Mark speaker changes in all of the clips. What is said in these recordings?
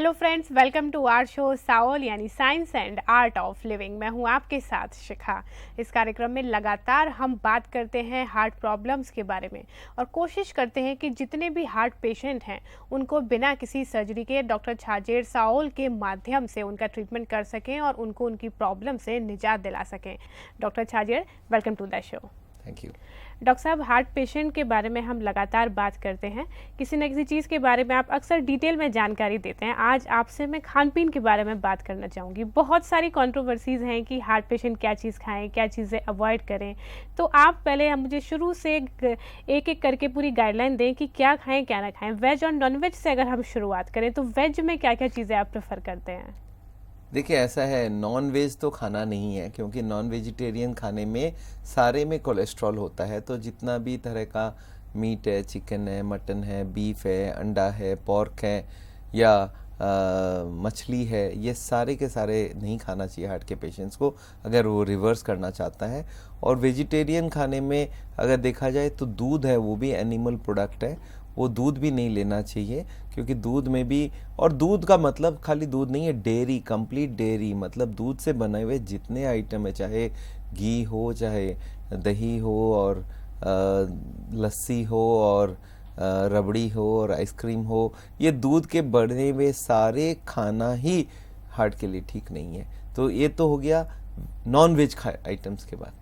Speaker 1: Hello friends, welcome to our show साओल यानी science and art of living. मैं हूं आपके साथ शिखा। इस कार्यक्रम में लगातार हम बात करते हैं हार्ट प्रॉब्लम्स के बारे में और कोशिश करते हैं कि जितने भी हार्ट पेशेंट हैं उनको बिना किसी सर्जरी के डॉक्टर छाजेड़ साओल के माध्यम से उनका ट्रीटमेंट कर सकें और उनको उनकी प्रॉब्लम से निजात दिला सकें। Doctor Chhajed, welcome to the show.
Speaker 2: Thank you.
Speaker 1: Doctor साहब, हार्ट पेशेंट के बारे में हम लगातार बात करते हैं, किसी न किसी चीज़ के बारे में आप अक्सर डिटेल में जानकारी देते हैं। आज आपसे मैं खान पीन के बारे में बात करना चाहूँगी। बहुत सारी कंट्रोवर्सीज़ हैं कि हार्ट पेशेंट क्या चीज़ खाएं, क्या चीज़ें अवॉइड करें। तो आप पहले हम मुझे शुरू से एक एक करके पूरी गाइडलाइन दें कि क्या खाएँ क्या ना खाएँ। वेज और नॉन वेज से अगर हम शुरुआत करें तो वेज में क्या क्या चीज़ें आप प्रेफर करते हैं?
Speaker 2: देखिए, ऐसा है, नॉन वेज तो खाना नहीं है क्योंकि नॉन वेजिटेरियन खाने में सारे में कोलेस्ट्रॉल होता है। तो जितना भी तरह का मीट है, चिकन है, मटन है, बीफ है, अंडा है, पोर्क है या मछली है, ये सारे के सारे नहीं खाना चाहिए हार्ट के पेशेंट्स को अगर वो रिवर्स करना चाहता है। और वेजिटेरियन खाने में अगर देखा जाए तो दूध है, वो भी एनिमल प्रोडक्ट है, वो दूध भी नहीं लेना चाहिए क्योंकि दूध में भी, और दूध का मतलब खाली दूध नहीं है, डेयरी, कंप्लीट डेयरी, मतलब दूध से बने हुए जितने आइटम है, चाहे घी हो, चाहे दही हो, और लस्सी हो, और रबड़ी हो, और आइसक्रीम हो, ये दूध के बने हुए सारे खाना ही हार्ट के लिए ठीक नहीं है। तो ये तो हो गया नॉन वेज आइटम्स के बाद।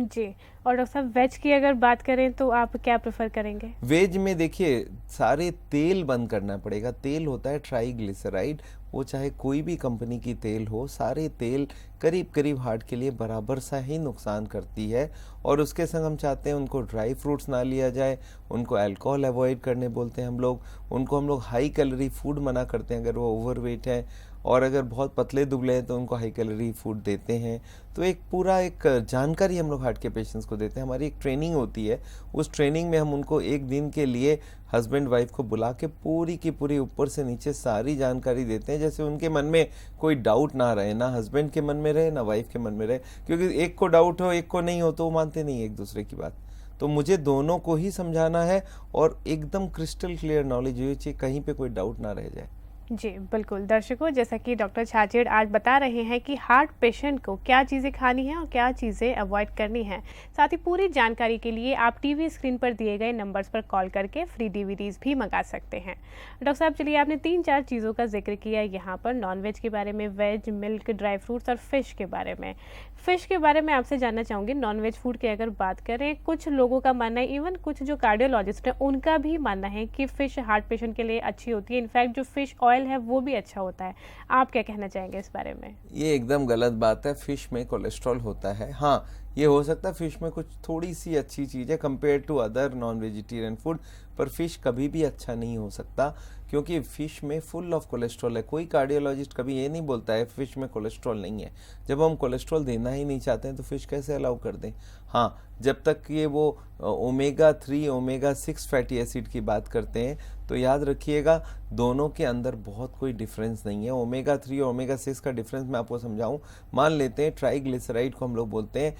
Speaker 1: जी, और डॉक्टर साहब वेज की अगर बात करें तो आप क्या प्रेफर करेंगे?
Speaker 2: वेज में देखिए, सारे तेल बंद करना पड़ेगा। तेल होता है ट्राइग्लिसराइड, वो चाहे कोई भी कंपनी की तेल हो, सारे तेल करीब करीब हार्ट के लिए बराबर सा ही नुकसान करती है। और उसके संग हम चाहते हैं उनको ड्राई फ्रूट्स ना लिया जाए, उनको अल्कोहल अवॉइड करने बोलते हैं हम लोग, उनको हम लोग हाई कैलोरी फूड मना करते हैं अगर वो ओवरवेट है, और अगर बहुत पतले दुबले हैं तो उनको हाई कैलोरी फूड देते हैं। तो एक पूरा एक जानकारी हम लोग हार्ट के पेशेंट्स को देते हैं। हमारी एक ट्रेनिंग होती है, उस ट्रेनिंग में हम उनको एक दिन के लिए हस्बैंड वाइफ को बुला के पूरी की पूरी ऊपर से नीचे सारी जानकारी देते हैं, जैसे उनके मन में कोई डाउट ना रहे, ना हस्बैंड के मन में रहे, ना वाइफ के मन में रहे। क्योंकि एक को डाउट हो, एक को नहीं हो, तो वो मानते नहीं एक दूसरे की बात। तो मुझे दोनों को ही समझाना है और एकदम क्रिस्टल क्लियर नॉलेज होनी चाहिए, कहीं पे कोई डाउट ना रह जाए।
Speaker 1: जी बिल्कुल। दर्शकों, जैसा कि डॉक्टर छाजेड़ आज बता रहे हैं कि हार्ट पेशेंट को क्या चीज़ें खानी हैं और क्या चीज़ें अवॉइड करनी हैं। साथ ही पूरी जानकारी के लिए आप टीवी स्क्रीन पर दिए गए नंबर्स पर कॉल करके फ्री डीवीडीज़ भी मंगा सकते हैं। डॉक्टर साहब, चलिए, आपने 3-4 चीज़ों का जिक्र किया यहाँ पर, नॉन-वेज के बारे में, वेज, मिल्क, ड्राई फ्रूट्स और फिश के बारे में। फ़िश के बारे में आपसे जानना चाहूँगी। नॉन-वेज फूड की अगर बात करें, कुछ लोगों का मानना है, इवन कुछ जो कार्डियोलॉजिस्ट हैं उनका भी मानना है कि फ़िश हार्ट पेशेंट के लिए अच्छी होती है। इनफैक्ट जो फ़िश ऑयल है वो भी अच्छा होता है। आप क्या कहना चाहेंगे इस बारे में?
Speaker 2: ये एकदम गलत बात है। फिश में कोलेस्ट्रॉल होता है। हाँ, ये हो सकता है फिश में कुछ थोड़ी सी अच्छी चीज़ है compare to other non vegetarian food, पर फिश कभी भी अच्छा नहीं हो सकता क्योंकि फिश में फुल ऑफ कोलेस्ट्रॉल है। कोई कार्डियोलॉजिस्ट कभी ये नहीं बोलता है फिश में कोलेस्ट्रॉल नहीं है। जब हम कोलेस्ट्रॉल देना ही नहीं चाहते हैं तो फिश कैसे अलाउ कर दें? हाँ, जब तक ये वो ओमेगा 3 ओमेगा 6 फैटी एसिड की बात करते हैं तो याद रखिएगा दोनों के अंदर बहुत कोई डिफरेंस नहीं है। ओमेगा 3 और ओमेगा 6 का डिफरेंस मैं आपको समझाऊं। मान लेते हैं ट्राइग्लिसराइड को हम लोग बोलते हैं,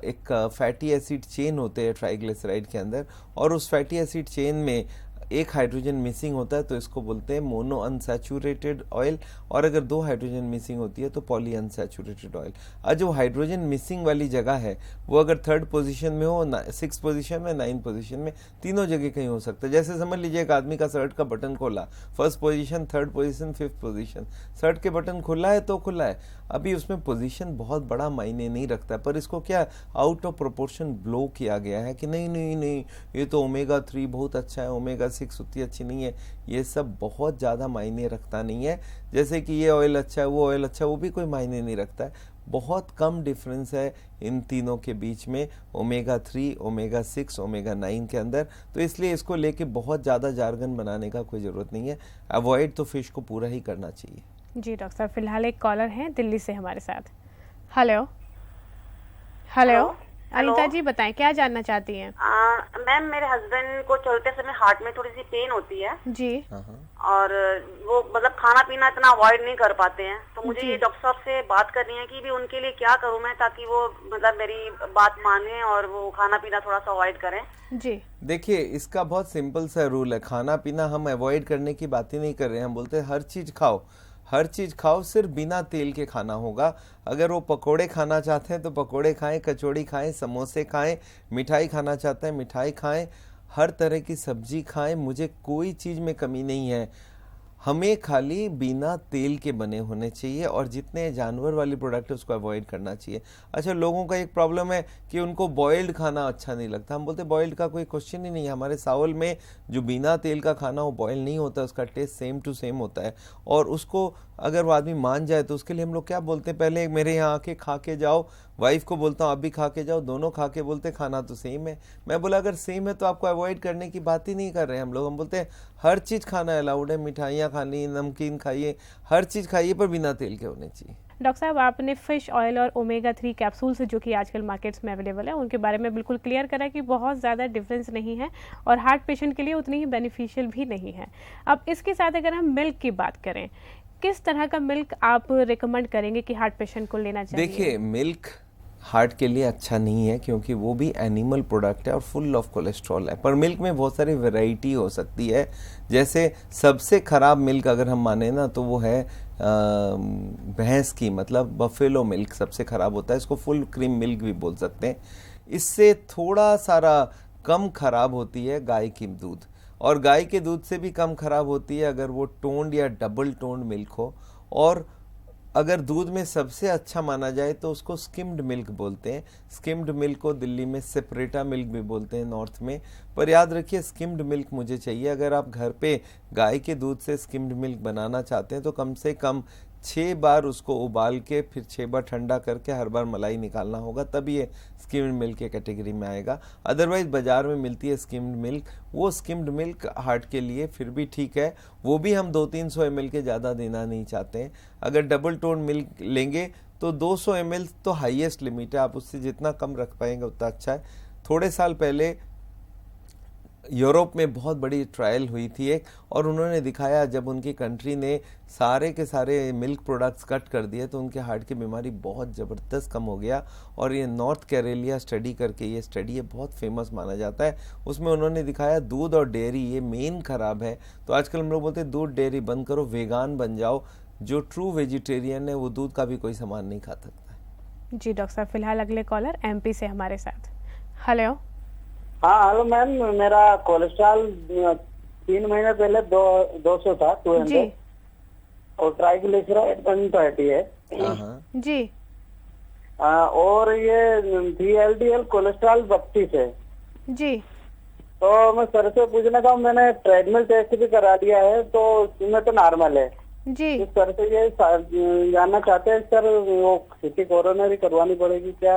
Speaker 2: एक फैटी एसिड चेन होते हैं ट्राइग्लिसराइड के अंदर, और उस फैटी एसिड चेन में एक हाइड्रोजन मिसिंग होता है तो इसको बोलते हैं मोनो अनसैचुरेटेड ऑयल, और अगर 2 हाइड्रोजन मिसिंग होती है तो पॉली अनसैचुरेटेड ऑयल। और जो हाइड्रोजन मिसिंग वाली जगह है वो अगर 3rd पोजीशन में हो, 6th पोजीशन में, 9th पोजीशन में, तीनों जगह कहीं हो सकता है। जैसे समझ लीजिए एक आदमी का शर्ट का बटन खोला, 1st position, 3rd position, 5th position, shirt के बटन खुला है तो खुला है। अभी उसमें पोजीशन बहुत बड़ा मायने नहीं रखता है, पर इसको क्या आउट ऑफ प्रोपोर्शन ब्लो किया गया है कि नहीं नहीं नहीं, ये तो ओमेगा 3 बहुत अच्छा है, ओमेगा 6 उतनी अच्छी नहीं है। ये सब बहुत ज़्यादा मायने रखता नहीं है। जैसे कि ये ऑयल अच्छा है, वो ऑयल अच्छा है, वो भी कोई मायने नहीं रखता है। बहुत कम डिफरेंस है इन तीनों के बीच में, ओमेगा 3, ओमेगा 6, ओमेगा 9 के अंदर। तो इसलिए इसको लेके बहुत ज़्यादा जार्गन बनाने का कोई ज़रूरत नहीं है। अवॉइड तो फिश को पूरा ही करना चाहिए।
Speaker 1: जी डॉक्टर साहब, फिलहाल एक कॉलर हैं दिल्ली से हमारे साथ। हेलो हेलो, अनीता जी बताएं क्या जानना चाहती हैं?
Speaker 3: मैम, मेरे हस्बैंड को चलते समय हार्ट में थोड़ी सी पेन होती है
Speaker 1: जी।
Speaker 3: और वो मतलब खाना पीना इतना अवॉइड नहीं कर पाते हैं, तो मुझे ये डॉक्टर साहब से बात करनी है कि भी उनके लिए क्या करूं मैं, ताकि वो मतलब मेरी बात माने और वो खाना पीना थोड़ा सा अवॉइड करें।
Speaker 1: जी
Speaker 2: देखिए, इसका बहुत सिंपल सा रूल है। खाना पीना हम अवॉइड करने की बात ही नहीं कर रहे हैं, हम बोलते हैं हर चीज खाओ, हर चीज खाओ, सिर्फ बिना तेल के खाना होगा। अगर वो पकोड़े खाना चाहते हैं तो पकोड़े खाएं, कचौड़ी खाएं, समोसे खाएं, मिठाई खाना चाहते हैं मिठाई खाएं, हर तरह की सब्जी खाएं, मुझे कोई चीज में कमी नहीं है। हमें खाली बिना तेल के बने होने चाहिए और जितने जानवर वाली प्रोडक्ट है उसको अवॉइड करना चाहिए। अच्छा, लोगों का एक प्रॉब्लम है कि उनको बॉइल्ड खाना अच्छा नहीं लगता। हम बोलते बॉइल्ड का कोई क्वेश्चन ही नहीं है। हमारे चावल में जो बिना तेल का खाना वो बॉइल्ड नहीं होता, उसका टेस्ट सेम टू सेम होता है। और उसको अगर वो आदमी मान जाए तो उसके लिए हम लोग क्या बोलते हैं, पहले मेरे यहाँ आके खा के जाओ। वाइफ को बोलता हूँ आप भी खा के जाओ, दोनों खा के बोलते खाना तो सेम है। मैं बोला अगर सेम है तो आपको अवॉइड करने की बात ही नहीं कर रहे हैं हम लोग। हम बोलते हैं हर चीज़ खाना अलाउड है, मिठाइयाँ खानी, नमकीन खाइए, हर चीज़ खाइए पर बिना तेल के होने चाहिए।
Speaker 1: डॉक्टर साहब, आपने फिश ऑयल और ओमेगा 3 कैप्सूल्स जो कि आजकल मार्केट्स में अवेलेबल है उनके बारे में बिल्कुल क्लियर करा कि बहुत ज़्यादा डिफरेंस नहीं है और हार्ट पेशेंट के लिए उतनी ही बेनिफिशियल भी नहीं है। अब इसके साथ अगर हम मिल्क की बात करें, किस तरह का मिल्क आप रिकमेंड करेंगे कि हार्ट पेशेंट को लेना चाहिए?
Speaker 2: देखिए, मिल्क हार्ट के लिए अच्छा नहीं है क्योंकि वो भी एनिमल प्रोडक्ट है और फुल ऑफ कोलेस्ट्रॉल है। पर मिल्क में बहुत सारी वैरायटी हो सकती है। जैसे सबसे खराब मिल्क अगर हम माने ना तो वो है भैंस की, मतलब बफेलो मिल्क सबसे खराब होता है। इसको फुल क्रीम मिल्क भी बोल सकते हैं। इससे थोड़ा सारा कम खराब होती है गाय की दूध, और गाय के दूध से भी कम खराब होती है अगर वो टोन्ड या डबल टोन्ड मिल्क हो। और अगर दूध में सबसे अच्छा माना जाए तो उसको स्किम्ड मिल्क बोलते हैं। स्किम्ड मिल्क को दिल्ली में सेपरेटा मिल्क भी बोलते हैं नॉर्थ में। पर याद रखिए, स्किम्ड मिल्क मुझे चाहिए। अगर आप घर पे गाय के दूध से स्किम्ड मिल्क बनाना चाहते हैं तो कम से कम 6 बार उसको उबाल के फिर 6 बार ठंडा करके हर बार मलाई निकालना होगा, तभी ये स्किम्ड मिल्क के कैटेगरी में आएगा। अदरवाइज बाजार में मिलती है स्किम्ड मिल्क, वो स्किम्ड मिल्क हार्ट के लिए फिर भी ठीक है। वो भी हम 200-300 ml के ज़्यादा देना नहीं चाहते हैं। अगर डबल टोन मिल्क लेंगे तो 200 ml तो हाईएस्ट लिमिट है, आप उससे जितना कम रख पाएंगे उतना अच्छा है। थोड़े साल पहले यूरोप में बहुत बड़ी ट्रायल हुई थी एक, और उन्होंने दिखाया जब उनकी कंट्री ने सारे के सारे मिल्क प्रोडक्ट्स कट कर दिए तो उनके हार्ट की बीमारी बहुत ज़बरदस्त कम हो गया। और ये नॉर्थ कैरेलिया स्टडी करके ये स्टडी है, बहुत फेमस माना जाता है। उसमें उन्होंने दिखाया दूध और डेयरी ये मेन खराब है। तो आजकल हम लोग बोलते हैं दूध डेयरी बंद करो, वेगान बन जाओ। जो ट्रू वेजिटेरियन है वो दूध का भी कोई सामान नहीं खा सकता।
Speaker 1: जी डॉक्टर साहब, फिलहाल अगले कॉलर एमपी से हमारे साथ। हेलो।
Speaker 4: हाँ हेलो मैम, मेरा कोलेस्ट्रॉल 3 महीने पहले 200 था, 200
Speaker 1: जी
Speaker 4: और ट्राइग्लिसराइड 130 है।
Speaker 1: जी
Speaker 4: और ये VLDL कोलेस्ट्रॉल 32 है
Speaker 1: जी।
Speaker 4: तो मैं सर से पूछना था, मैंने ट्रेडमिल टेस्ट भी करा दिया है तो उसमें तो नॉर्मल है
Speaker 1: जी।
Speaker 4: तो सर से ये जानना चाहते हैं सर, वो सिटी कोरोनरी करवानी पड़ेगी क्या?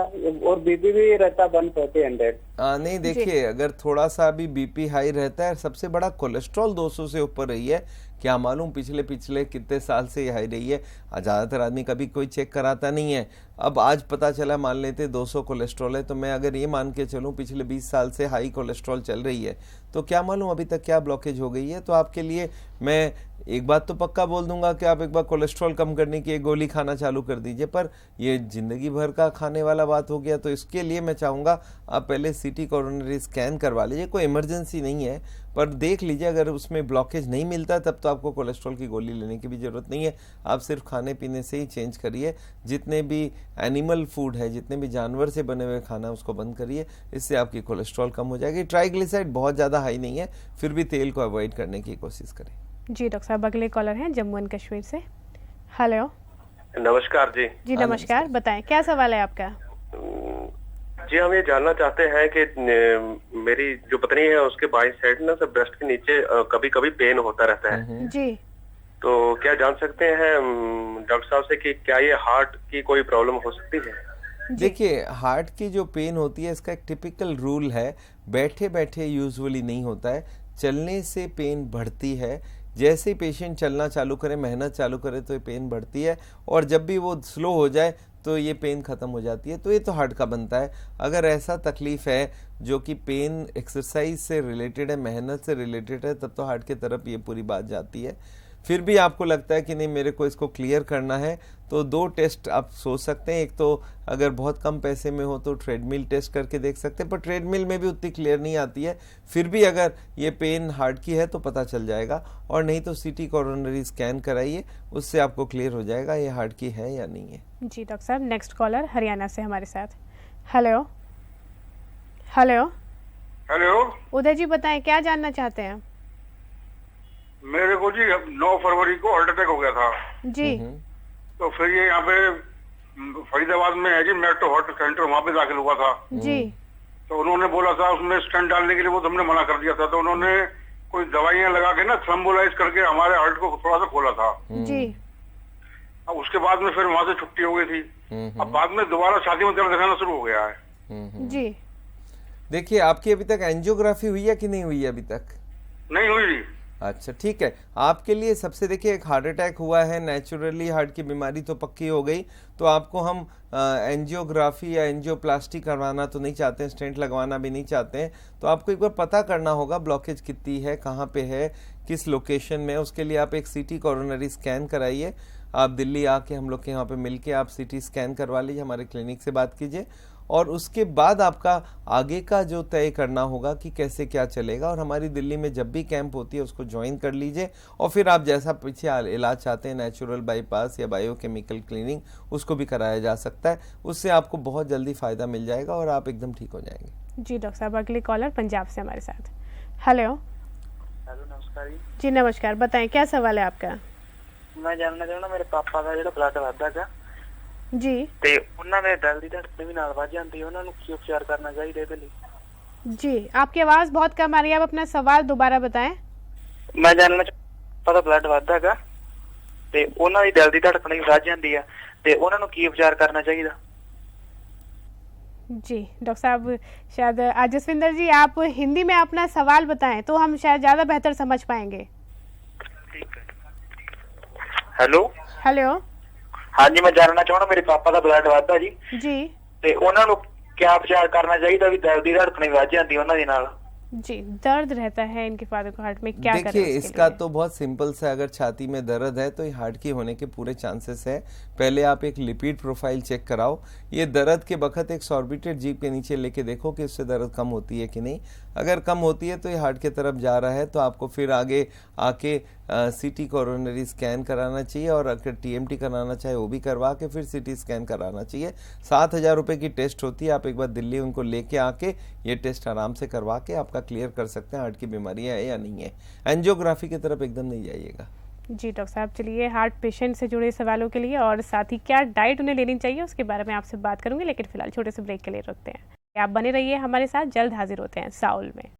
Speaker 4: और बीपी भी रहता 140/100।
Speaker 2: नहीं, देखिए अगर थोड़ा सा भी बीपी हाई रहता है, सबसे बड़ा कोलेस्ट्रॉल 200 से ऊपर रही है, क्या मालूम पिछले कितने साल से हाई रही है। ज़्यादातर आदमी कभी कोई चेक कराता नहीं है। अब आज पता चला, मान लेते 200 कोलेस्ट्रॉल है, तो मैं अगर ये मान के चलूँ पिछले 20 साल से हाई कोलेस्ट्रॉल चल रही है तो क्या मालूम अभी तक क्या ब्लॉकेज हो गई है। तो आपके लिए मैं एक बात तो पक्का बोल दूंगा कि आप एक बार कोलेस्ट्रॉल कम करने की एक गोली खाना चालू कर दीजिए, पर ये जिंदगी भर का खाने वाला बात हो गया। तो इसके लिए मैं चाहूँगा आप पहले सिटी कोरोनरी स्कैन करवा लीजिए। कोई इमरजेंसी नहीं है, पर देख लीजिए अगर उसमें ब्लॉकेज नहीं मिलता तब तो आपको कोलेस्ट्रॉल की गोली लेने की भी ज़रूरत नहीं है। आप सिर्फ खाने पीने से ही चेंज करिए। जितने भी एनिमल फूड है, जितने भी जानवर से बने हुए खाना उसको बंद करिए, इससे आपकी कोलेस्ट्रॉल कम हो जाएगी। ट्राइग्लिसराइड बहुत ज़्यादा हाई नहीं है, फिर भी तेल को अवॉइड करने की कोशिश करें।
Speaker 1: जी डॉक्टर साहब, अगले कॉलर हैं जम्मू एंड कश्मीर से। हेलो।
Speaker 5: नमस्कार जी।
Speaker 1: जी नमस्कार, बताएं क्या सवाल है आपका?
Speaker 5: जी, हम ये जानना चाहते हैं कि मेरी जो पत्नी है उसके बाईं साइड ना सब ब्रेस्ट के नीचे कभी कभी पेन होता रहता है
Speaker 1: जी।
Speaker 5: तो क्या जान सकते हैं डॉक्टर साहब से कि क्या ये हार्ट की कोई प्रॉब्लम हो सकती है?
Speaker 2: देखिए, हार्ट की जो पेन होती है इसका एक टिपिकल रूल है, बैठे बैठे यूजुअली नहीं होता है, चलने से पेन बढ़ती है। जैसे ही पेशेंट चलना चालू करे, मेहनत चालू करे तो ये पेन बढ़ती है, और जब भी वो स्लो हो जाए तो ये पेन ख़त्म हो जाती है। तो ये तो हार्ट का बनता है। अगर ऐसा तकलीफ़ है जो कि पेन एक्सरसाइज से रिलेटेड है, मेहनत से रिलेटेड है, तब तो हार्ट की तरफ ये पूरी बात जाती है। फिर भी आपको लगता है कि नहीं मेरे को इसको क्लियर करना है, तो 2 टेस्ट आप सोच सकते हैं। एक तो अगर बहुत कम पैसे में हो तो ट्रेडमिल टेस्ट करके देख सकते हैं, पर ट्रेडमिल में भी उतनी क्लियर नहीं आती है। फिर भी अगर ये पेन हार्ट की है तो पता चल जाएगा, और नहीं तो सीटी कोरोनरी स्कैन कराइए, उससे आपको क्लियर हो जाएगा ये हार्ट की है या नहीं है।
Speaker 1: जी डॉक्टर साहब, नेक्स्ट कॉलर हरियाणा से हमारे साथ। हेलो हेलो
Speaker 6: हेलो,
Speaker 1: उदय जी, बताएं क्या जानना चाहते हैं?
Speaker 6: मेरे को जी 9 फरवरी को हार्ट अटैक हो गया था।
Speaker 1: जी
Speaker 6: तो फिर ये यहाँ पे फरीदाबाद में है जी मेट्रो हार्ट सेंटर, वहाँ पे दाखिल हुआ था।
Speaker 1: जी
Speaker 6: तो उन्होंने बोला था उसमें स्टेंट डालने के लिए, वो तो हमने मना कर दिया था। तो उन्होंने कोई दवाइयाँ लगा के ना थ्रोम्बोलाइज करके हमारे हार्ट को थोड़ा सा खोला था।
Speaker 1: जी
Speaker 6: अब उसके बाद में फिर वहाँ से छुट्टी हो गई थी। अब बाद में दोबारा छाती में दर्द दिखाना शुरू हो गया है।
Speaker 1: जी
Speaker 2: देखिए, आपकी अभी तक एंजियोग्राफी हुई है कि नहीं हुई है अभी तक?
Speaker 6: नहीं हुई जी।
Speaker 2: अच्छा, ठीक है। आपके लिए सबसे देखिए, एक हार्ट अटैक हुआ है, नेचुरली हार्ट की बीमारी तो पक्की हो गई, तो आपको हम एंजियोग्राफी या एंजियोप्लास्टी करवाना तो नहीं चाहते हैं, स्टेंट लगवाना भी नहीं चाहते हैं। तो आपको एक बार पता करना होगा ब्लॉकेज कितनी है, कहाँ पे है, किस लोकेशन में। उसके लिए आप एक सीटी कोरोनरी स्कैन कराइए। आप दिल्ली आके हम लोग के यहाँ पे मिलके आप सीटी स्कैन करवा लीजिए, हमारे क्लिनिक से बात कीजिए, और उसके बाद आपका आगे का जो तय करना होगा कि कैसे क्या चलेगा। और हमारी दिल्ली में जब भी कैंप होती है उसको ज्वाइन कर लीजिए, और फिर आप जैसा पीछे इलाज चाहते हैं, नेचुरल बाईपास या बायोकेमिकल क्लीनिंग, उसको भी कराया जा सकता है। उससे आपको बहुत जल्दी फ़ायदा मिल जाएगा और आप एकदम ठीक हो जाएंगे।
Speaker 1: जी डॉक्टर साहब, अगले कॉलर पंजाब से हमारे साथ। हेलो
Speaker 4: नमस्कार
Speaker 1: जी, नमस्कार, बताएं क्या सवाल है आपका?
Speaker 4: मैं जानना चाहना मेरे पापा का जो ब्लड वादा है
Speaker 1: जी
Speaker 4: ਤੇ ਉਹਨਾਂ ਦੇ ਦਿਲ ਦੀ ਧੜਕਣ ਵੀ ਨਾਲ ਵੱਧ ਜਾਂਦੀ ਹੈ, ਉਹਨਾਂ ਨੂੰ ਕੀ ਉਪਚਾਰ ਕਰਨਾ ਚਾਹੀਦਾ ਇਹਦੇ ਲਈ?
Speaker 1: जी, आपकी आवाज़ बहुत कम आ रही है, आप अपना सवाल दोबारा बताएं।
Speaker 4: ਮੈਂ ਜਾਣਨਾ ਚਾਹੁੰਦਾ ਦਾ ਬਲੱਡ ਵੱਧਦਾ ਹੈਗਾ ਤੇ ਉਹਨਾਂ ਦੀ ਦਿਲ ਦੀ ਧੜਕਣ ਵੀ ਵੱਧ ਜਾਂਦੀ ਹੈ, ਤੇ ਉਹਨਾਂ ਨੂੰ ਕੀ ਉਪਚਾਰ ਕਰਨਾ ਚਾਹੀਦਾ?
Speaker 1: जी डॉक्टर साहब, शायद जसविंदर जी आप हिंदी में अपना सवाल बताएं तो हम शायद ज़्यादा बेहतर समझ पाएंगे।
Speaker 4: ਹੈਲੋ
Speaker 1: हेलो
Speaker 4: ਹਾਂਜੀ, ਮੈਂ ਜਾਣਨਾ ਚਾਹੁੰਦਾ ਮੇਰੇ ਪਾਪਾ ਦਾ ਬਲੱਡ ਵੱਧਦਾ ਜੀ,
Speaker 1: जी
Speaker 4: ਤੇ ਉਹਨਾਂ ਨੂੰ ਕਿਆ ਉਪਚਾਰ ਕਰਨਾ ਚਾਹੀਦਾ ਵੀ ਦਿਲ ਦੀ ਧੜਕਣ ਵੀ ਵੱਧ ਜਾਂਦੀ ਉਹਨਾਂ ਦੇ ਨਾਲ?
Speaker 1: जी, दर्द रहता है इनके फादर को हार्ट में, क्या करें
Speaker 2: देखिए,
Speaker 1: उसके
Speaker 2: इसका
Speaker 1: लिए?
Speaker 2: तो बहुत सिंपल सा, अगर छाती में दर्द है तो ये हार्ट की होने के पूरे चांसेस है। पहले आप एक लिपिड प्रोफाइल चेक कराओ। ये दर्द के वक्त एक सॉर्बिटेड जीभ के नीचे लेके देखो कि उससे दर्द कम होती है कि नहीं। अगर कम होती है तो ये हार्ट की तरफ जा रहा है, तो आपको फिर आगे आके सीटी कोरोनरी स्कैन कराना चाहिए, और अगर टीएमटी कराना चाहे वो भी करवा के फिर सीटी स्कैन कराना चाहिए। 7,000 रुपये की टेस्ट होती है। आप एक बार दिल्ली उनको लेके आके ये टेस्ट आराम से करवा के आपका क्लियर कर सकते हैं हार्ट की बीमारी है या नहीं है। एंजियोग्राफी की तरफ एकदम नहीं जाइएगा।
Speaker 1: जी डॉक्टर साहब, चलिए हार्ट पेशेंट से जुड़े सवालों के लिए और साथ ही क्या डाइट उन्हें लेनी चाहिए उसके बारे में आपसे बात करूंगी, लेकिन फिलहाल छोटे से ब्रेक के लिए रुकते हैं। आप बने रहिए हमारे साथ, जल्द हाजिर होते हैं साउल में।